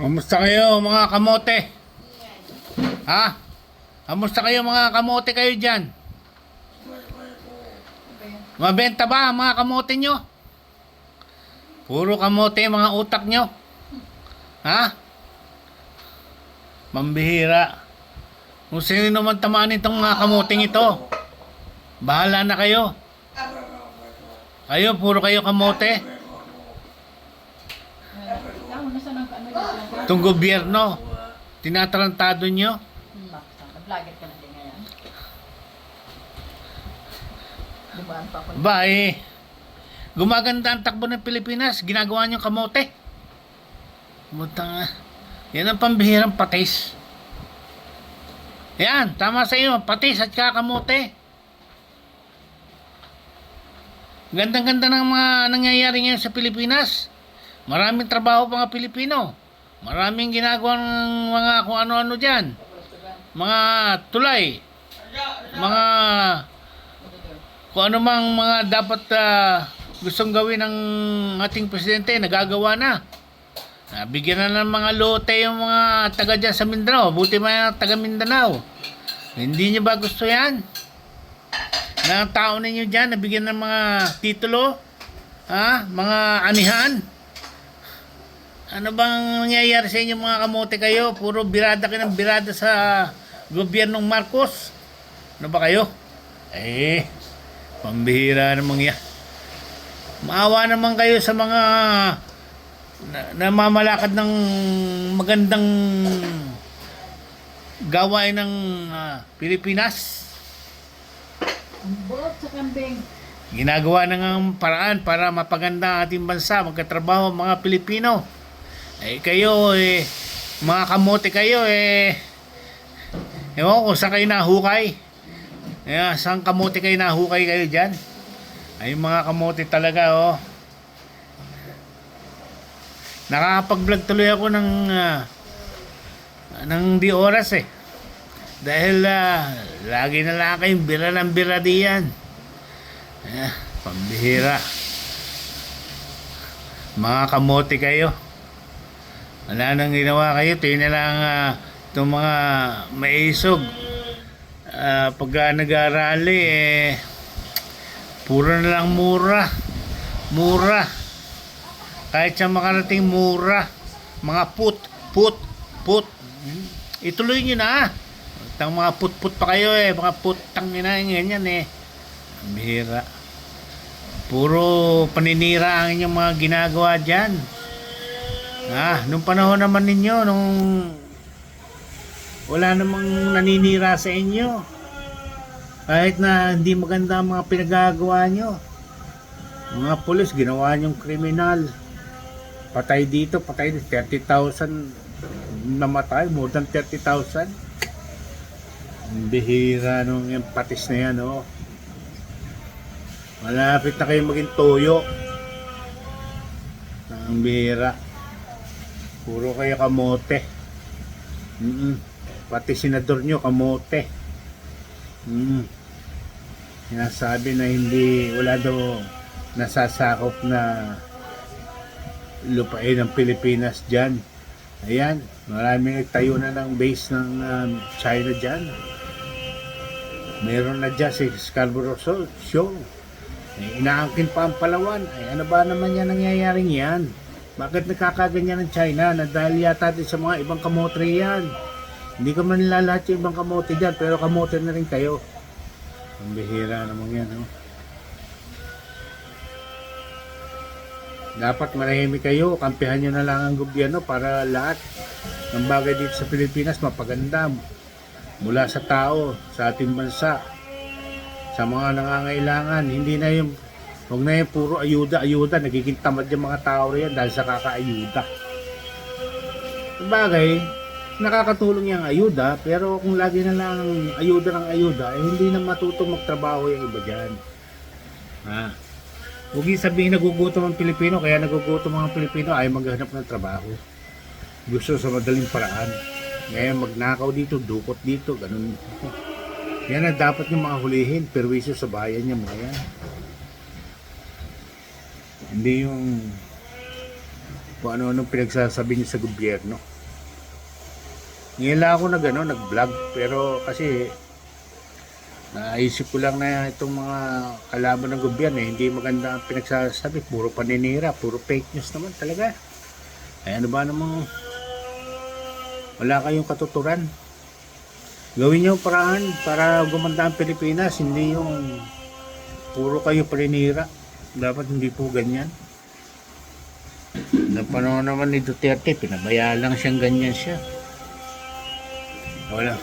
Kamusta kayo mga kamote? Ha? Kamusta kayo mga kamote kayo dyan? Mabenta ba ang mga kamote nyo? Puro kamote mga utak nyo. Ha? Mambihira. Kung sino naman tamaan itong mga kamoting ito, bahala na kayo. Kayo, puro kayo kamote. Itong gobyerno, tinatarantado nyo. Vlogger ka na din ngayon. Dumaan pa ako. Ba gumaganda ang takbo ng Pilipinas, ginagawa nyo kamote. Butang yan ang pambihirang patis. Yan, tama sa iyo, patis at kakamote. Gandang-ganda ng mga nangyayari ngayon sa Pilipinas. Maraming trabaho pa mga Pilipino. Maraming ginagawang mga kung ano-ano dyan. Mga tulay. Mga kung ano mang mga dapat gustong gawin ng ating presidente, nagagawa na. Bigyan na ng mga lote yung mga taga dyan sa Mindanao. Buti mga taga Mindanao. Hindi nyo ba gusto yan? Na tao ninyo dyan, nabigyan ng mga titulo, mga anihan. Ano bang nangyayari sa inyo mga kamote kayo? Puro birada kayo ng birada sa gobyernong Marcos. Ano ba kayo? Pambihira namang yan. Maawa naman kayo sa mga namamalakad ng magandang gawain ng Pilipinas. Buot sa kambing. Ginagawa na ng paraan para mapaganda ang ating bansa, magkatrabaho ang mga Pilipino. Kayo, mga kamote kayo, ewan ko, saan kayo nahukay? Saan kamote kayo nahukay kayo dyan? Ay, mga kamote talaga, Nakakapag-vlog tuloy ako ng di oras Dahil lagi na lang kayong bira ng bira diyan. Pambihira. Mga kamote kayo. Wala nang ginawa kayo. Ito na lang itong mga maisog. Pag nag-arali, puro na lang mura. Mura. Kahit sa makarating mura. Mga put. Ituloy nyo na. Tang mga put pa kayo mga putang ina ganyan Ang bihira. Puro paninira ang inyong mga ginagawa dyan. Nung panahon naman ninyo, nung wala namang naninira sa inyo. Kahit na hindi maganda ang mga pinagagawa nyo. Mga pulis, ginawa nyong kriminal. Patay dito, patay 30,000 namatay, more than 30,000. Bihira nung yung patis na yan, Malapit na kayo maging toyo. Ang bihira. Puro kayo kamote. Pati senador nyo, kamote. Sinasabi na wala daw nasasakop na lupain ng Pilipinas dyan. Ayan, maraming nagtayo na ng base ng China dyan. Meron na dyan si Scarborough Show. Inaangkin pa ang Palawan. Ano ba naman yan nangyayaring yan? Bakit nakakaganyan ng China? Na dahil yata din sa mga ibang kamote yan. Hindi ko man nilalahat yung ibang kamote dyan, pero kamote na rin kayo. Ang bihira naman yan, Dapat marahimik kayo, kampihan nyo na lang ang gobyerno para lahat ng bagay dito sa Pilipinas mapaganda mula sa tao, sa ating bansa, sa mga nangangailangan. Hindi na yung, huwag na yung puro ayuda, nagiging tamad yung mga tao riyan dahil sa kakaayuda. Bagay, nakakatulong yung ayuda, pero kung lagi na lang ayuda ng ayuda, hindi na matutong magtrabaho yung iba dyan. Huwag yung sabihin nagugutom ang Pilipino, kaya nagugutom ang Pilipino ay maghanap ng trabaho. Gusto sa madaling paraan. Ngayon magnakaw dito, dukot dito, ganun. Yan ang dapat yung mga hulihin, perwisyo sa bayan niya mga yan. Hindi yung kung ano-ano pinagsasabi niyo sa gobyerno. Ngayon lang ako nag-vlog, pero kasi naisip ko lang na itong mga kalaban ng gobyerno, hindi maganda ang pinagsasabi, puro paninira, puro fake news naman talaga. Ay ano ba namang wala kayong katuturan? Gawin niyo paraan para gumanda ang Pilipinas, hindi yung puro kayo paninira. Dapat hindi po ganyan. Na panahon naman ni Duterte, pinabaya lang siyang ganyan siya. Wala.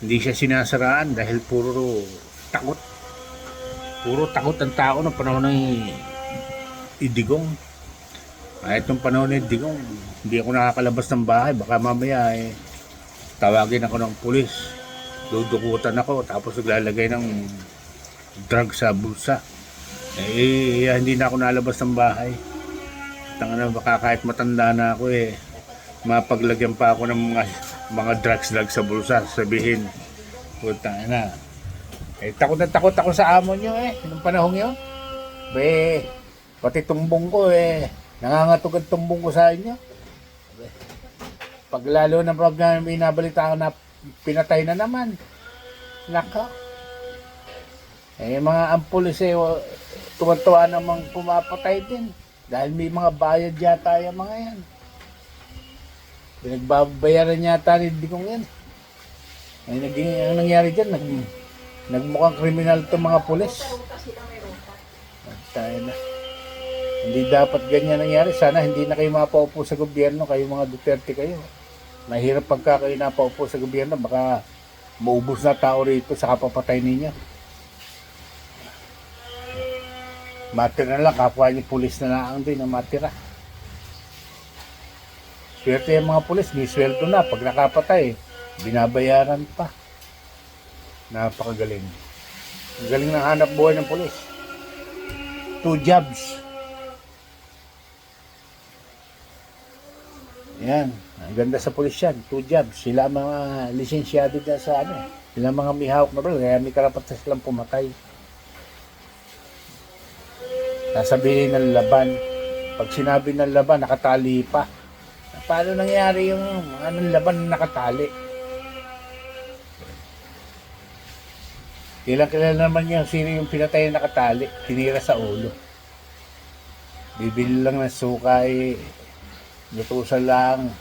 Hindi siya sinasaraan dahil puro takot. Puro takot ang tao ng panahon ng Idigong. Kahit nung panahon ng Idigong, hindi ako nakakalabas ng bahay. Baka mamaya tawagin ako ng pulis. Dudukutan ako tapos naglalagay ng drug sa bulsa. Hindi na ako nalabas ng bahay. Tanga baka kahit matanda na ako mapaglagyan pa ako ng mga drugs sa bulsa, sabihin puta na takot na takot ako sa amo nyo nung panahon yun pati tumbong ko nangangatog ang tumbong ko sa inyo pag lalo na pag binabalita ko na pinatay na naman naka mga ampulis tuwan-tuwa namang pumapatay din dahil may mga bayad yata yung mga yan. Pinagbabayaran yata ni Digong yan. Ang nangyari dyan, nagmukhang kriminal itong mga pulis. Tayo na. Hindi dapat ganyan nangyari. Sana hindi na kayo mapaupo sa gobyerno, kayo mga Duterte kayo. Mahirap pagka kayo napaupo sa gobyerno, baka maubos na tao rito sa kapapatay ninyo. Matira na lang, kapwa niyo pulis na lang din ang matira. Swerte yung mga pulis, may sweldo na. Pag nakapatay, binabayaran pa. Napakagaling. Ang galing ng hanap buhay ng pulis. 2 jobs. Yan. Ang ganda sa pulis yan. 2 jobs. Sila mga lisensyado dyan sa Sila mga may hawak na bro. Kaya may karapatan silang pumatay. Sasabihin ng laban. Pag sinabi ng laban, nakatali pa. Paano nangyari yung laban na nakatali? Kilala naman yung sino yung pinatay na nakatali. Tinira sa ulo. Bibili lang ng suka lutusan lang.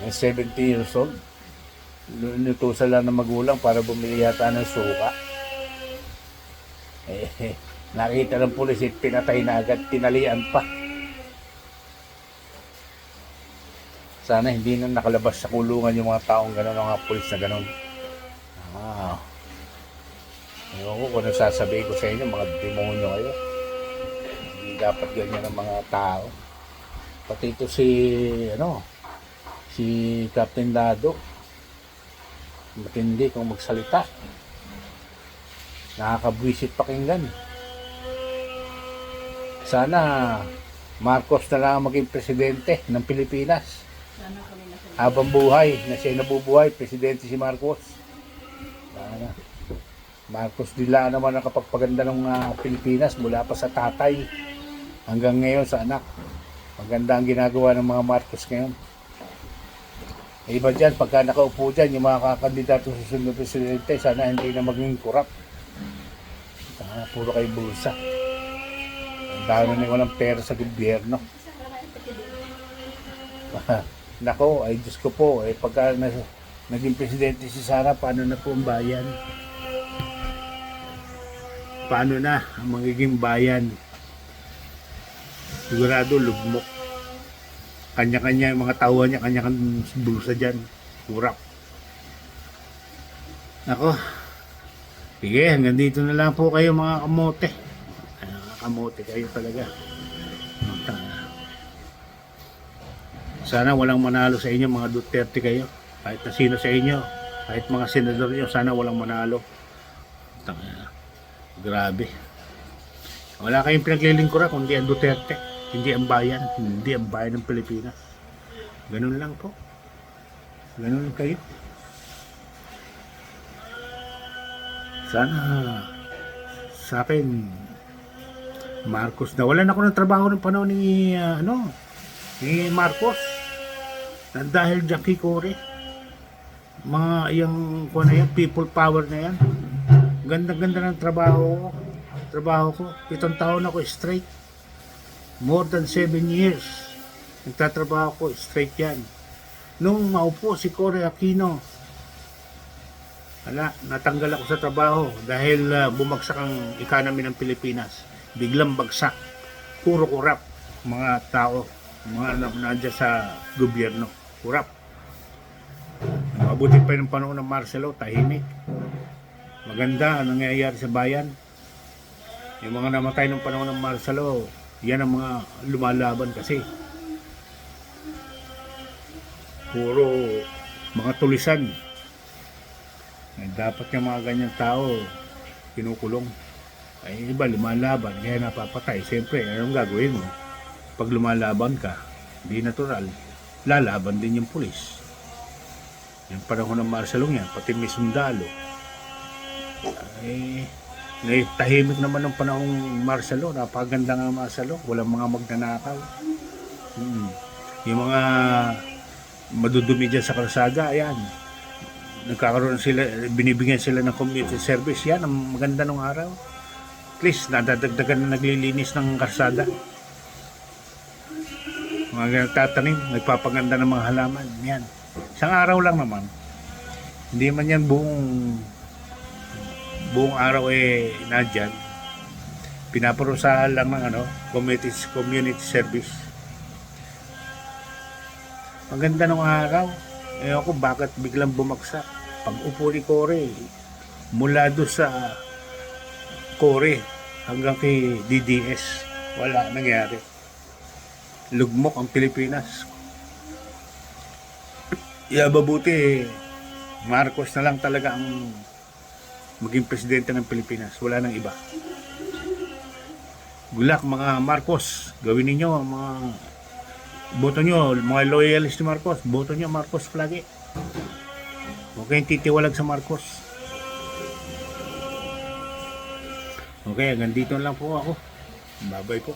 Yung 70 years old. Lutusan lang ng magulang para bumili yata ng suka. Nakita ng pulis pinatay na agad, tinalian pa. Sana hindi na nakalabas sa kulungan yung mga taong gano'n, mga pulis na gano'n. Ewan ko kung nasasabihin ko sa inyo, mga demonyo kayo. Hindi dapat ganyan ang mga tao. Pati ito si Captain Dado. Matindi kung magsalita. Nakakabwisit pakinggan. Sana Marcos na lang maging presidente ng Pilipinas. Habang buhay, na siya nabubuhay, presidente si Marcos. Sana. Marcos nila naman ang kapagpaganda ng Pilipinas mula pa sa tatay hanggang ngayon sa anak. Maganda ang ginagawa ng mga Marcos ngayon. Iba dyan, pagka nakaupo dyan, yung mga kakandidato sa susunod na presidente, sana hindi na maging korap. Puro kayo bulsa. Dahil na walang pera sa gobyerno. Nako, ay Diyos ko po, pagka naging presidente si Sara, paano na po ang bayan? Paano na ang magiging bayan? Sigurado, lugmok. Kanya-kanya yung mga tauhan niya, kanya-kanya bulsa dyan. Kurap. Nako, sige, hanggang dito na lang po kayo mga kamote. Kamote kayo talaga. Sana walang manalo sa inyo mga Duterte kayo. Kahit na sino sa inyo, kahit mga senador nyo, sana walang manalo. Grabe. Wala kayong pinaglilingkuran kundi ang Duterte. Hindi ang bayan. Hindi ang bayan ng Pilipinas. Ganun lang po. Ganun kayo. Sana sa akin Marcos na. Wala na ako ng trabaho ng panahon ni, ni Marcos. Dahil Jackie Core. Mga yung, kung ano yan, people power na yan. Ganda-ganda ng trabaho ko. Trabaho ko. 7 taon ako straight. More than 7 years. Nagtatrabaho ko straight yan. Nung maupo si Core Aquino, natanggal ako sa trabaho dahil bumagsak ang economy ng Pilipinas. Biglang bagsak. Puro kurap. Mga tao, mga nandiyan sa gobyerno. Kurap. Mabuti pa yung panahon ng Marcelo, tahimik. Maganda ang nangyayari sa bayan. Yung mga namatay ng panahon ng Marcelo, yan ang mga lumalaban kasi. Puro mga tulisan. Dapat yung mga ganyang tao kinukulong. Ay iba lumalaban, kaya napapatay. Siyempre, anong gagawin mo? Pag lumalaban ka, di natural, lalaban din yung pulis. Yung panahon ng Marcelo yan, pati may sundalo. Ay, tahimik naman ng panahong Marcelo, napaganda nga Marcelo, walang mga magnanakaw. Yung mga madudumi dyan sa kalsada, ayan, nagkakaroon sila, binibigyan sila ng community service, yan ang maganda ng araw. At least nadadagdagan na naglilinis ng kalsada, mga nagtatanim, nagpapaganda ng mga halaman, yan. Isang araw lang naman, hindi man yan buong araw nandyan, pinaparusahan lang ng community service. Maganda ng araw. Ako bakit biglang bumagsak. Pag upo ni Core, mula doon sa Core hanggang kay DDS, wala nangyari. Lugmok ang Pilipinas. Mabuti Marcos na lang talaga ang maging presidente ng Pilipinas. Wala nang iba. Gulak mga Marcos, gawin ninyo mga boto nyo, mga loyalist ni Marcos, boto nyo Marcos lagi. Huwag kayong titiwalag sa Marcos. Okay, hanggang dito lang po ako. Bye-bye po.